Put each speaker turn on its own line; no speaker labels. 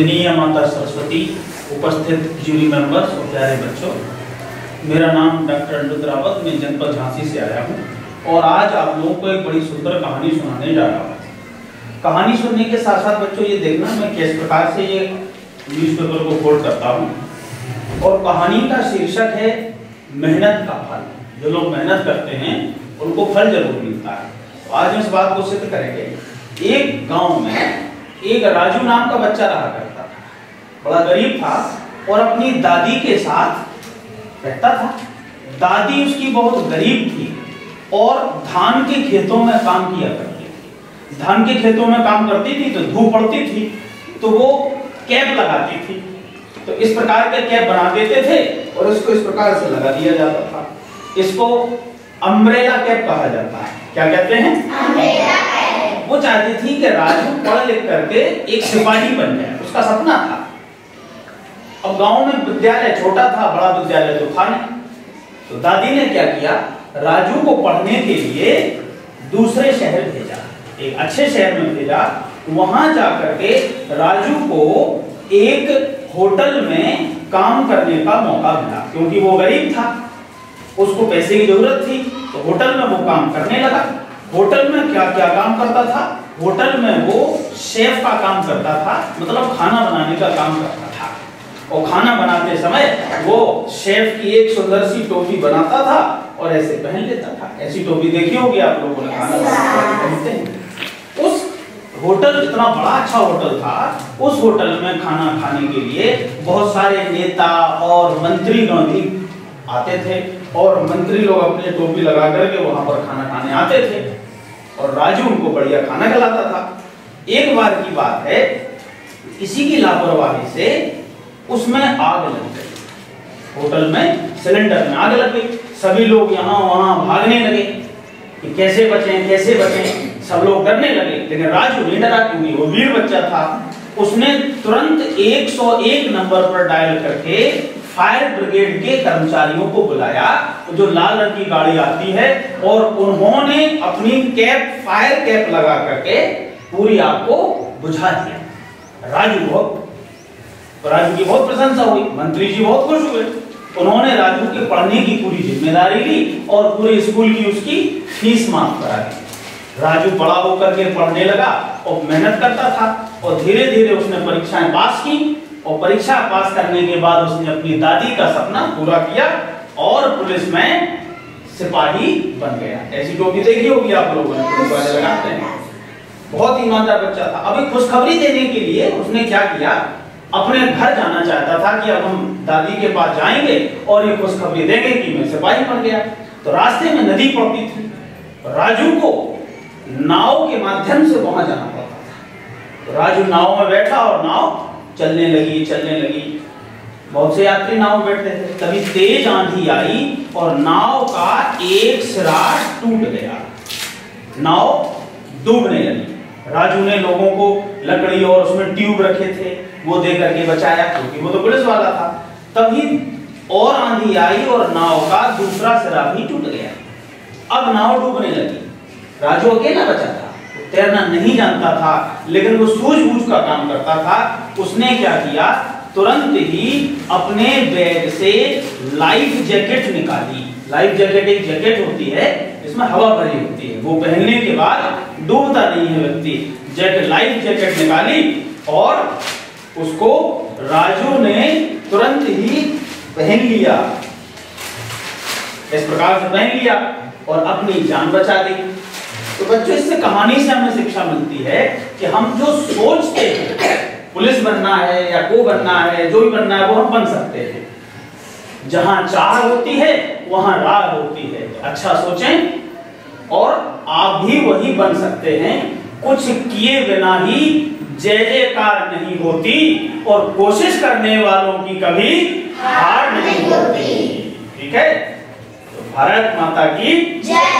वंदनीय माता सरस्वती, उपस्थित जूरी मेंबर्स और प्यारे बच्चों, मेरा नाम डॉक्टर अनिरुद्ध रावत, मैं जनपद झांसी से आया हूँ और आज आप लोगों को एक बड़ी सुंदर कहानी सुनाने जा रहा हूँ। कहानी सुनने के साथ साथ बच्चों ये देखना मैं किस प्रकार से ये न्यूज़पेपर को फोल्ड करता हूँ। और कहानी का शीर्षक है मेहनत का फल। जो लोग मेहनत करते हैं उनको फल जरूर मिलता है। तो आज हम इस बात को सिद्ध करेंगे। एक गांव में एक राजू नाम का बच्चा रहा करता था, बड़ा गरीब था और अपनी दादी के साथ रहता था। दादी उसकी बहुत गरीब थी और धान के खेतों में काम किया करती थी। धान के खेतों में काम करती थी तो धूप पड़ती थी तो वो कैप लगाती थी। तो इस प्रकार के कैप बना देते थे और इसको इस प्रकार से लगा दिया जाता था। इसको अम्ब्रेला कैप कहा जाता है। क्या कहते हैं? Umbrella cap. वो चाहती थी कि राजू पढ़ लिख करके एक सिपाही बन जाए, उसका सपना था। अब गांव में विद्यालय छोटा था, बड़ा विद्यालय तो था नहीं। तो दादी ने क्या किया, राजू को पढ़ने के लिए दूसरे शहर भेजा, एक अच्छे शहर में भेजा। वहां जाकर के राजू को एक होटल में काम करने का मौका मिला, क्योंकि वो गरीब था, उसको पैसे की जरूरत थी। तो होटल में वो काम करने लगा। होटल में क्या क्या काम करता था? होटल में वो शेफ का काम करता था, मतलब खाना बनाने का काम करता था। और खाना बनाते समय वो शेफ की एक सुंदर सी टोपी बनाता था और ऐसे पहन लेता था। ऐसी टोपी देखी होगी आप लोगों ने, खाना बनाते हैं। उस होटल इतना बड़ा अच्छा होटल था, उस होटल में खाना खाने के लिए बहुत सारे नेता और मंत्रीगण भी आते थे और मंत्री लोग अपने टोपी लगा करके वहां पर खाना खाने आते थे और राजू उनको बढ़िया खाना खिलाता था। एक बार की बात है, इसी की लापरवाही से उसमें आग लग गई। होटल में सिलेंडर में आग लग गई। सभी लोग यहाँ वहां भागने लगे कि कैसे बचें कैसे बचें। सब लोग डरने लगे, लेकिन राजू नहीं डरा, क्योंकि वो वीर बच्चा था। उसने तुरंत 101 नंबर पर डायल करके फायर ब्रिगेड के कर्मचारियों को बुलाया, जो लाल रंग की गाड़ी आती है, और उन्होंने अपनी कैप, फायर कैप लगा करके पूरी आग को बुझा दिया। राजू की बहुत प्रशंसा हुई, मंत्री जी बहुत खुश हुए। उन्होंने राजू के पढ़ने की पूरी जिम्मेदारी ली और पूरे स्कूल की उसकी फीस माफ करा दी। राजू बड़ा होकर के पढ़ने लगा और मेहनत करता था और धीरे धीरे उसने परीक्षाएं पास की और परीक्षा पास करने के बाद उसने अपनी दादी का सपना पूरा किया और पुलिस में सिपाही बन गया। ऐसी टोपी देखी होगी आप लोगों ने, पुलिस वाले लगाते हैं। बहुत ही ईमानदार बच्चा था। अभी खुशखबरी देने के लिए उसने क्या किया, अपने घर जाना चाहता था कि अब हम दादी के पास जाएंगे और ये खुशखबरी देंगे कि मैं सिपाही बन गया। तो रास्ते में नदी पड़ती थी, राजू को नाव के माध्यम से वहां जाना पड़ता था। तो राजू नाव में बैठा और नाव चलने लगी। बहुत से यात्री नाव में बैठते थे। तभी तेज आंधी आई और नाव का एक सिरा टूट गया, नाव डूबने लगी। राजू ने लोगों को लकड़ी और उसमें ट्यूब रखे थे, वो दे करके बचाया, क्योंकि वो तो पुलिस वाला था। तभी और आंधी आई और नाव का दूसरा सिरा भी टूट गया। अब नाव डूबने लगी। राजू अकेला बचा था, तैरना नहीं जानता था, लेकिन वो सूझबूझ का काम करता था। उसने क्या किया, तुरंत ही अपने बैग से लाइफ जैकेट निकाली। लाइफ जैकेट एक जैकेट होती है, इसमें हवा भरी होती है, वो पहनने के बाद डूबता नहीं है व्यक्ति। लाइफ जैकेट निकाली और उसको राजू ने तुरंत ही पहन लिया। इस प्रकार से पहन लिया और अपनी जान बचा दी। तो बच्चों, इससे कहानी से हमें शिक्षा मिलती है कि हम जो सोचते हैं, पुलिस बनना है या को बनना है, जो भी बनना है वो हम बन सकते हैं। जहां चाह होती है वहां राह होती है। तो अच्छा सोचें और आप भी वही बन सकते हैं। कुछ किए बिना ही जय जयकार नहीं होती और कोशिश करने वालों की कभी हार नहीं होती। ठीक है? तो भारत माता की जय।